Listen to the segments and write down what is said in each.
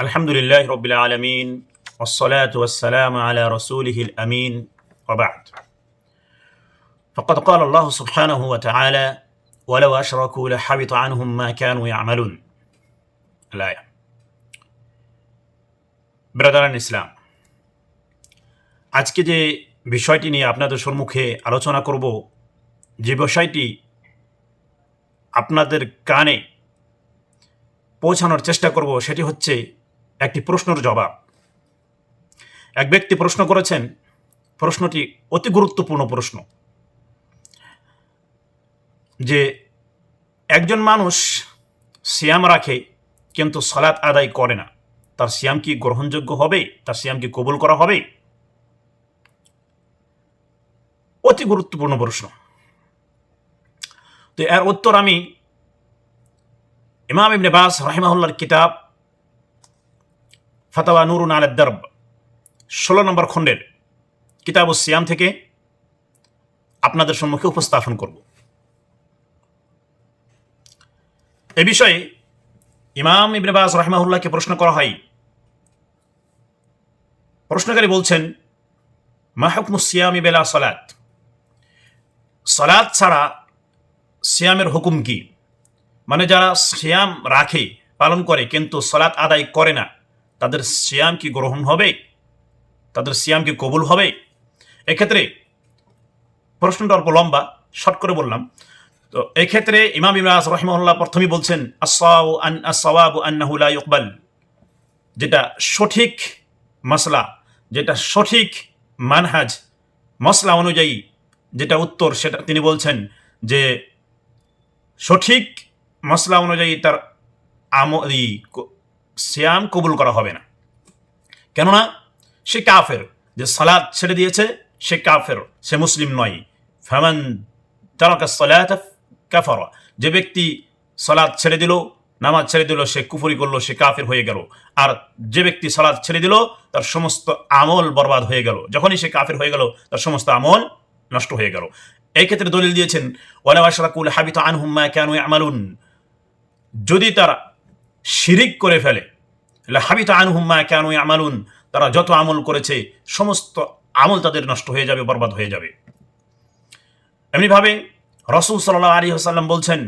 আলহামদুলিল্লাহ রব্বিল আলামিন ওয়াসসালাতু ওয়াসসালামু আলা রাসূলিহিল আমিন ওয়া বা'দ ফাকাদ ক্বালা আল্লাহু সুবহানাহু ওয়া তাআলা ওয়ালাউ আশরাকু লাহাবিতা আনহুম মা কানু ইয়ামালুন আল-আয়া। ব্রাদারান ইসলাম, আজকে যে বিষয়টি নিয়ে আপনাদের সম্মুখে আলোচনা করব, যে বিষয়টি আপনাদের কানে পৌঁছানোর চেষ্টা করব, সেটি হচ্ছে একটি প্রশ্নের জবাব। এক ব্যক্তি প্রশ্ন করেছেন, প্রশ্নটি অতি গুরুত্বপূর্ণ প্রশ্ন, যে একজন মানুষ সিয়াম রাখে কিন্তু সালাত আদায় করে না, তার সিয়াম কি গ্রহণযোগ্য হবে? তার সিয়াম কি কবুল করা হবে? অতি গুরুত্বপূর্ণ প্রশ্ন। তো এর উত্তর আমি ইমাম ইবনে বাজ রাহিমাহুল্লাহর কিতাব ফাতাওয়া নুরুন আলা দারব 16 নম্বর খণ্ডের কিতাবুস সিয়াম থেকে আপনাদের সম্মুখে উপস্থাপন করব। এ বিষয়ে ইমাম ইবনে বাজ রাহিমাহুল্লাহকে প্রশ্ন করা হয়। প্রশ্নকারী বলছেন, মা হুকমুস সিয়ামি বিলা সালাত, সালাত ছাড়া সিয়ামের হুকুম কি? মানে যারা সিয়াম রাখে, পালন করে, কিন্তু সালাত আদায় করে না, তাদের সিয়াম কি গ্রহণ হবে? তাদের সিয়াম কি কবুল হবে? এক্ষেত্রে প্রশ্নটা অল্প লম্বা, শর্ট করে বললাম। তো এক্ষেত্রে ইমাম ইবনে বাজ রাহিমাহুল্লাহ প্রথমেই বলছেন, আস-সাওয়াবু আন্নাহু লা ইউকবাল, যেটা সঠিক মাসলা, যেটা সঠিক মানহাজ মসলা অনুযায়ী যেটা উত্তর, সেটা তিনি বলছেন যে সঠিক মসলা অনুযায়ী তার সিয়াম কবুল করা হবে না। কেননা সে কাফের, যে সালাত ছেড়ে দিয়েছে সে কাফের, সে মুসলিম নয়। ফামান তারাকা সালাতা কাফারা, যে ব্যক্তি সালাত ছেড়ে দিল, নামাজ ছেড়ে দিল, সে কুফরি করলো, সে কাফের হয়ে গেল। আর যে ব্যক্তি সালাত ছেড়ে দিল, তার সমস্ত আমল বরবাদ হয়ে গেল। যখনই সে কাফের হয়ে গেল, তার সমস্ত আমল নষ্ট হয়ে গেল। এই ক্ষেত্রে দলিল দিয়েছেন, ওয়ালাউ আশরাকু লাহাবিতা আনহুম মা কানু ইয়ামালুন, যদি তারা শিরিক করে ফেলে, লাহাবিতা আনহুম মা কানু ইয়ামালুন, তারা যত আমল করেছে সমস্ত আমল তাদের নষ্ট হয়ে যাবে, বরবাদ হয়ে যাবে। এমনিভাবে রাসূল সাল্লাল্লাহু আলাইহি ওয়াসাল্লাম বলছেন,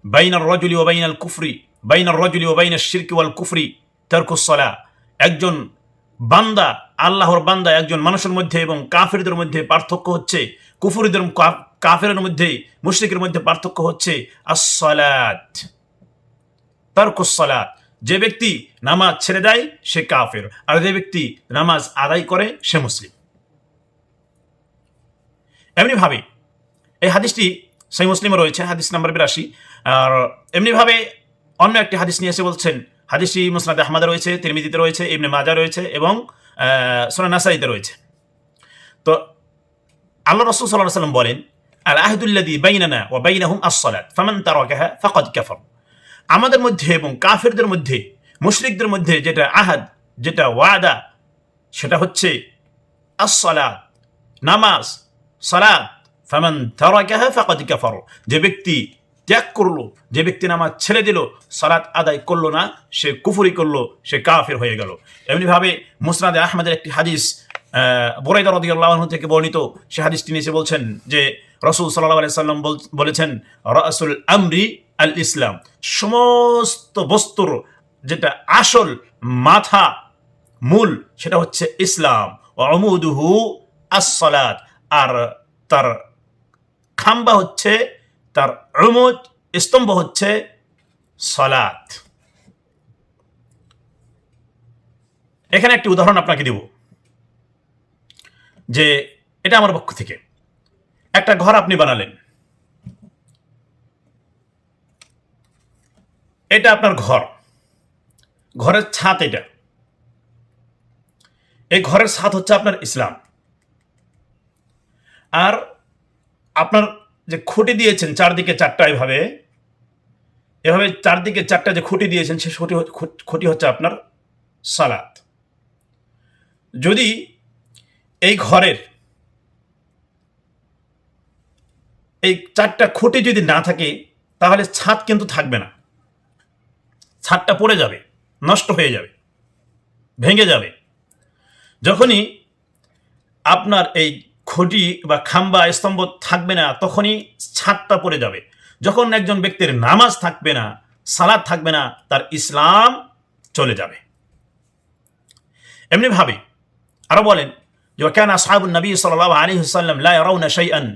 বাইনার রাজুলি ওয়া বাইনাল কুফরি, বাইনার রাজুলি ওয়া বাইনাশ শিরকি ওয়াল কুফরি তারকুস সালাহ, একজন বান্দা, আল্লাহর বান্দা, একজন মানুষের মধ্যে এবং কাফেরদের মধ্যে পার্থক্য হচ্ছে, কুফরিদের কাফেরের মধ্যে, মুশরিকের মধ্যে পার্থক্য হচ্ছে আস-সালাত, তারকুস সালাত। যে ব্যক্তি নামাজ ছেড়ে দেয় সে কাফের, আর যে ব্যক্তি নামাজ আদায় করে সে মুসলিম। এমনিভাবে এই হাদিসটি সহিহ মুসলিমে রয়েছে, হাদিস নাম্বার 82। আর এমনিভাবে অন্য একটি হাদিস নিয়ে এসে বলছেন, হাদিসটি মুসনাদে আহমদে রয়েছে, তিরমিজিতে রয়েছে, ইবনে মাজাহ রয়েছে এবং সুনান নাসাঈতে রয়েছে। তো আল্লাহ রাসূল সাল্লাল্লাহু আলাইহি ওয়াসাল্লাম বলেন, আল আহদুল্লাযী বাইনানা ওয়া বাইনাহুম আস-সালাত ফামান তারাকাহা ফাকাদ কাফার, আমাদের মধ্যে এবং কাফেরদের মধ্যে, মুশরিকদের মধ্যে যেটা আহাদ, যেটা ওয়াদা, সেটা হচ্ছে আস-সালাত, নামাজ, সালাত। ফামান তারাকাহা ফাকাদ কাফার, যে ব্যক্তি ত্যাগ করলো, যে ব্যক্তি নামাজ ছেড়ে দিল, সালাত আদায় করলো না, সে কুফরি করলো, সে কাফের হয়ে গেল। এমনিভাবে মুসনাদে আহমদের একটি হাদিস বুরাইদা রাদিয়াল্লাহু আনহু থেকে বর্ণিত, সে হাদিসটি নিয়ে বলছেন যে রাসূল সাল্লাল্লাহু আলাইহি ওয়াসাল্লাম বলেছেন, রাসুল আমরি আল ইসলাম, সমস্ত বস্তুর যেটা আসল মাথা, মূল, সেটা হচ্ছে ইসলাম। ওয়া উমুদুহু আস-সালাত, আর তার খাম্বা হচ্ছে, তার উমুদ, স্তম্ভ হচ্ছে সালাত। এখানে একটি উদাহরণ আপনাকে দেব, যে এটা আমার পক্ষ থেকে। একটা ঘর আপনি বানালেন, এটা আপনার ঘর, ঘরের ছাদ এটা, এই ঘরের ছাদ হচ্ছে আপনার ইসলাম। আর আপনার যে খুঁটি দিয়েছেন চারদিকে চারটা, এভাবে চারদিকে চারটা যে খুঁটি দিয়েছেন, সে খুঁটি হচ্ছে আপনার সালাত। যদি এই ঘরের এই চারটা খুঁটি যদি না থাকে, তাহলে ছাদ কিন্তু থাকবে না, ছাদটা পড়ে যাবে, নষ্ট হয়ে যাবে। ভেঙে যাবে। যখনই আপনার এই খুঁটি বা খাম্বা স্তম্ভ থাকবে না, তখনই ছাদটা পড়ে যাবে। যখন একজন ব্যক্তির নামাজ থাকবে না, সালাত থাকবে না, তার ইসলাম চলে যাবে। এমনিভাবে আরো বলেন যে কান আসহাবুন নবী সাল্লাল্লাহু আলাইহি ওয়াসাল্লাম লা ইয়ারাউনা শাইআন,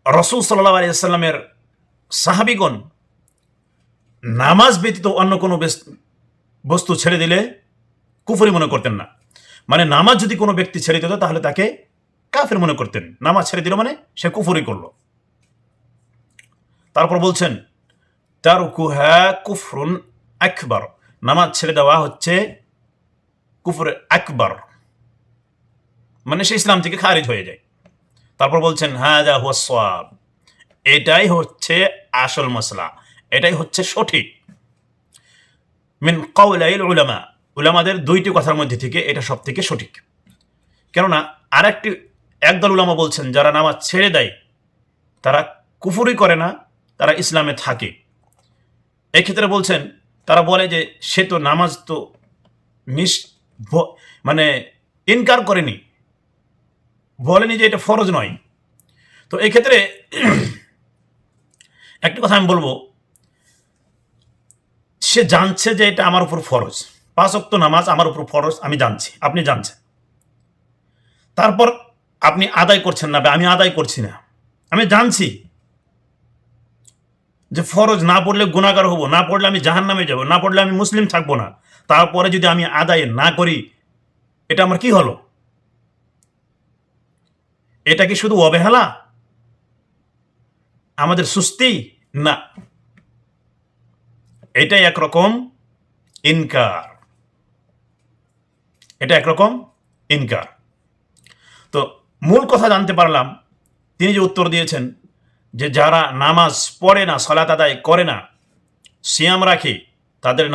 রাসূল সাল্লাল্লাহু আলাইহি ওয়াসাল্লামের সাহাবীগণ নামাজ ব্যতীত অন্য কোনো বস্তু ছেড়ে দিলে কুফরি মনে করতেন না। মানে নামাজ যদি কোনো ব্যক্তি ছেড়ে দিত তাহলে তাকে কাফের মনে করতেন। নামাজ ছেড়ে দিল মানে সে কুফরি করলো। তারপর বলছেন তারকুহা কুফরুন আকবার, নামাজ ছেড়ে দেওয়া হচ্ছে কুফর আকবার, মানে সে ইসলাম থেকে খারিজ হয়ে যায়। তারপর বলছেন হাযা হুয়াস সাওয়াব, এটাই হচ্ছে আসল মাসলা, এটাই হচ্ছে সঠিক। মিন কাওলাইল উলামা, উলামাদের দুইটি কথার মধ্যে থেকে এটা সব থেকে সঠিক। কেননা একদল উলামা বলছেন যারা নামাজ ছেড়ে দেয় তারা কুফরি করে না, তারা ইসলামে থাকে। এই ক্ষেত্রে বলছেন, তারা বলে যে সে তো নামাজ তো মানে ইনকার করেনি, বলেনি যে এটা ফরজ নয়। তো এই ক্ষেত্রে একটা কথা আমি বলবো, সে জানছে যে এটা আমার উপর ফরজ, 5 ওয়াক্ত নামাজ আমার উপর ফরজ, আমি জানছি, আপনি জানছেন, তারপর আপনি আদায় করছেন না, আমি আদায় করছি না। আমি জানছি যে ফরজ, না পড়লে গুনাহগার হব, না পড়লে আমি জাহান্নামে যাব, না পড়লে আমি মুসলিম থাকবো না, তারপরে যদি আমি আদায় না করি, এটা আমার কি হলো? এটা কি শুধু অবহেলা, আমাদের সুস্তি? না, এটা একরকম ইনকার, এটা একরকম ইনকার। তো মূল কথা জানতে পারলাম, তিনি যে উত্তর দিয়েছেন যে যারা নামাজ পড়ে না, সালাত আদায় করে না, সিয়াম রাখে, তাদের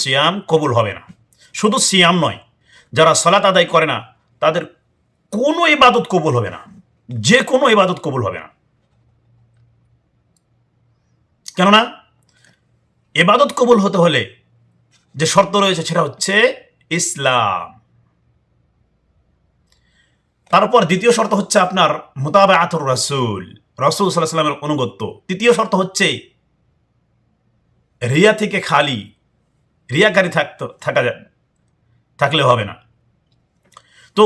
সিয়াম কবুল হবে না। শুধু সিয়াম নয়, যারা সালাত আদায় করে না তাদের কোনো ইবাদত কবুল হবে না, যে কোনো ইবাদত কবুল হবে না। কেননা ইবাদত কবুল হতে হলে যে শর্ত রয়েছে সেটা হচ্ছে ইসলাম। তারপর দ্বিতীয় শর্ত হচ্ছে আপনার মুতাবাআতুর রাসূল, রাসূল সাল্লাল্লাহু আলাইহি ওয়াসাল্লামের অনুগত্য। তৃতীয় শর্ত হচ্ছে রিয়া থেকে খালি, রিয়াকারী থাকলে হবে না। তো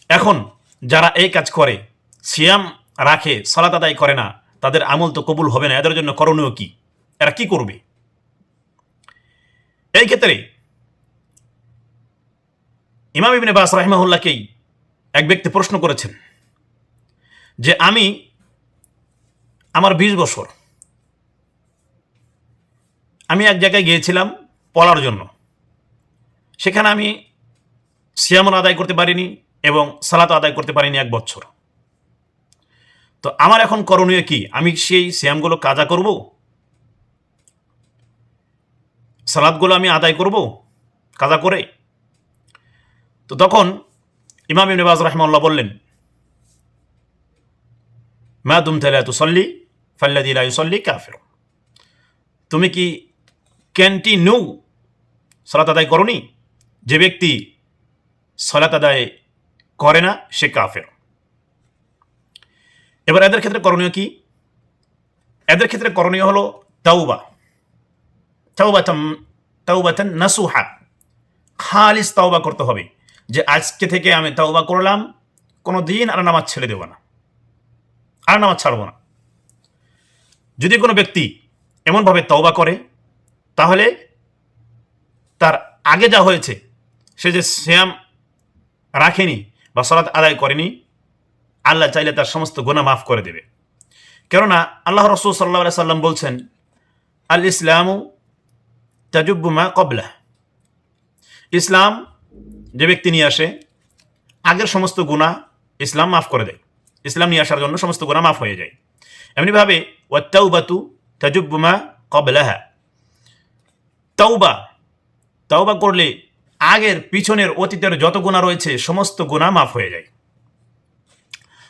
এখন যারা এই কাজ করে, সিয়াম রাখে, সালাত আদায় করে না, তাদের আমল তো কবুল হবে না। এদের জন্য করণীয় কি? এরা কি করবে? এই ক্ষেত্রে ইমাম ইবনে বাস রাহিমাহুল্লাহকেই এক ব্যক্তি প্রশ্ন করেছেন যে আমার 20 বছর, আমি এক জায়গায় গিয়েছিলাম পড়ার জন্য, সেখানে আমি সিয়াম আদায় করতে পারিনি এবং সালাত আদায় করতে পারিনি 1 বছর। তো আমার এখন করণীয় কি? আমি সেই সিয়ামগুলো কাজা করব, সালাতগুলো আমি আদায় করব কাজা করে? তো তখন ইমাম ইবনে বাজ রাহিমাহুল্লাহ বললেন, মা দুমতা লা তুসাল্লি ফাল্লাযী লা ইউসাল্লি কাফির। তুমি কি কন্টিনিউ সালাত আদায় করনি? যে ব্যক্তি সালাত আদায় করে না সে কাফের। এবার এদের ক্ষেত্রে করণীয় কি? এদের ক্ষেত্রে করণীয় হলো তাওবাতান নাসুহা, খালিস তাওবা করতে হবে যে আজকে থেকে আমি তাওবা করলাম, কোনো দিন আর নামাজ ছেড়ে দেব না, আর নামাজ ছাড়ব না। যদি কোনো ব্যক্তি এমনভাবে তাওবা করে, তাহলে তার আগে যা হয়েছে, সে যে সিয়াম রাখেনি বা সালাত আদায় করেনি, আল্লাহ চাইলে তার সমস্ত গুনাহ মাফ করে দেবে। কেননা আল্লাহ রাসূল সাল্লাল্লাহু আলাইহি সাল্লাম বলছেন, আল ইসলামু তাজুব্বু মা ক্বাবলাহ, ইসলাম যে ব্যক্তি নিয়ে আসে আগের সমস্ত গুনাহ ইসলাম মাফ করে দেয়, ইসলাম নিয়ে আসার জন্য সমস্ত গুনাহ মাফ হয়ে যায়। এমনিভাবে ওয়াত তাওবাতু তাজুব্বু মা ক্বাবলাহা, তাওবা করলে আগের পিছনের অতীতের যত গুনাহ রয়েছে সমস্ত গুনাহ মাফ হয়ে যায়।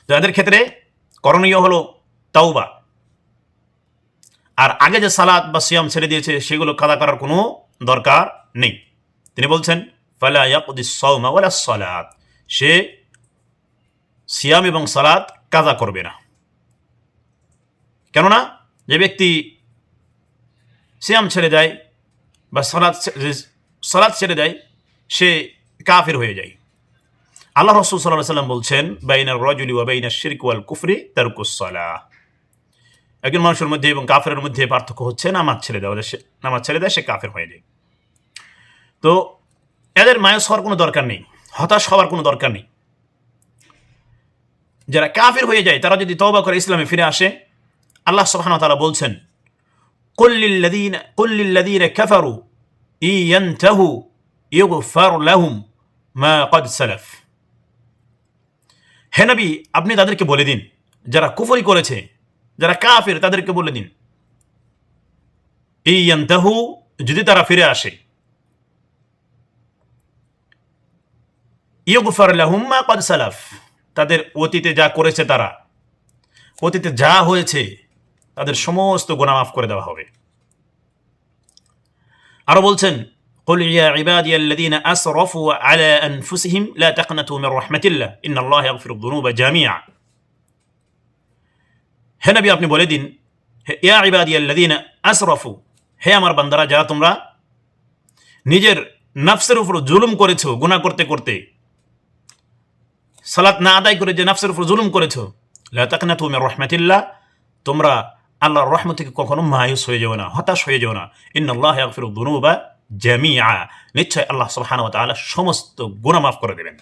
তো এদের ক্ষেত্রে করণীয় হলো তাওবা। আর আগে যে সালাত বা সিয়াম ছেড়ে দিয়েছে সেগুলো কাদা করার কোনো দরকার নেই। তিনি বলছেন ফালা ইয়াকদিস সাওমা ওয়ালা সালাত, সে সিয়াম এবং সালাত কাজা করবে না। কেননা যে ব্যক্তি সিয়াম ছেড়ে দেয় বা সালাত ছেড়ে দেয় সে কাফির হয়ে যায়। আল্লাহ রাসূল সাল্লাল্লাহু আলাইহি ওয়াসাল্লাম বলছেন বাইনার রাজুলি ওয়া বাইনাশ শিরকি ওয়াল কুফরি তারকুস সালাহ, একজন মানুষের মধ্যে এবং কাফেরের মধ্যে পার্থক্য হচ্ছে নামাজ ছেড়ে দেওয়া। নামাজ ছেড়ে দেয় সে কাফের হয়ে যায়। তো এদের মায়ুস হওয়ার কোনো দরকার নেই, হতাশ হওয়ার কোনো দরকার নেই। যারা কাফির হয়ে যায় তারা যদি তওবা করে ইসলামে ফিরে আসে, আল্লাহ সুবহানাহু ওয়া তাআলা বলছেন কুল লিল্লাযীনা কাফারু ইয়ানতাহু ইগফার লাহুম মা ক্বাদ সালাফ। হে নবী, আপনি তাদেরকে বলে দিন, যারা কুফরি করেছে, যারা কাফির, তাদেরকে বলে দিন ইয়ানতাহু, যদি তারা ফিরে আসে, ইগফার লাহুম মা ক্বাদ সালাফ, তাদের অতীতে যা করেছে, তারা অতীতে যা হয়েছে তাদের সমস্ত গুনাহ মাফ করে দেওয়া হবে। আরো বলছেন কুল ইয়া ইবাদিয়াল্লাযীনা আসরাফু আলা আনফুসিহিম লা তাকনাতু মির রাহমাতিল্লাহ ইন্নাল্লাহা ইয়াগফিরুয যুনুবা জামিআ। হে নবী, আপনি বলে দিন ইয়া ইবাদিয়াল্লাযীনা আসরাফু, হে আমার বান্দারা যারা তোমরা নিজের নফসের উপর জুলুম করেছো, গুনাহ করতে করতে, সালাত না আদায় করে যে নফসের উপর জুলুম করেছো, লা তাকনাতু মির রাহমাতিল্লাহ, তোমরা আল্লাহর রহমত থেকে কখনো মায়ুস হয়ে যাও না, হতাশ হয়ে যাও না। ইন্নাল্লাহা ইয়াগফিরুয যুনুবা জামিআ, নিশ্চয় আল্লাহ সুবহানাহু ওয়া তাআলা সমস্ত গুনাহ মাফ করে দেবেন।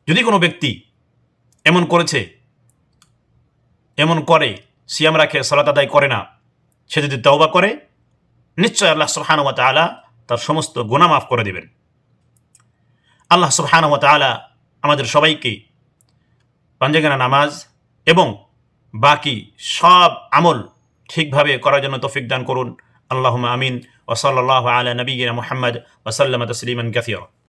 যদি কোনো ব্যক্তি এমন করেছে, এমন করে, সিয়াম রাখে, সালাত আদায় করে না, সে যদি তওবা করে, নিশ্চয় আল্লাহ সুবহানাহু ওয়া তাআলা তার সমস্ত গুনাহ মাফ করে দেবেন। আল্লাহ সুবহানাহু ওয়া তাআলা আমাদের সবাইকে পাঞ্জেগানা নামাজ এবং বাকি সব আমল ঠিকভাবে করার জন্য তৌফিক দান করুন। আল্লাহুম্মা আমিন। ওয়া সাল্লাল্লাহু আলা নাবিয়্যিনা মুহাম্মদ ওয়া সাল্লামা তাসলিমান কাসীরা।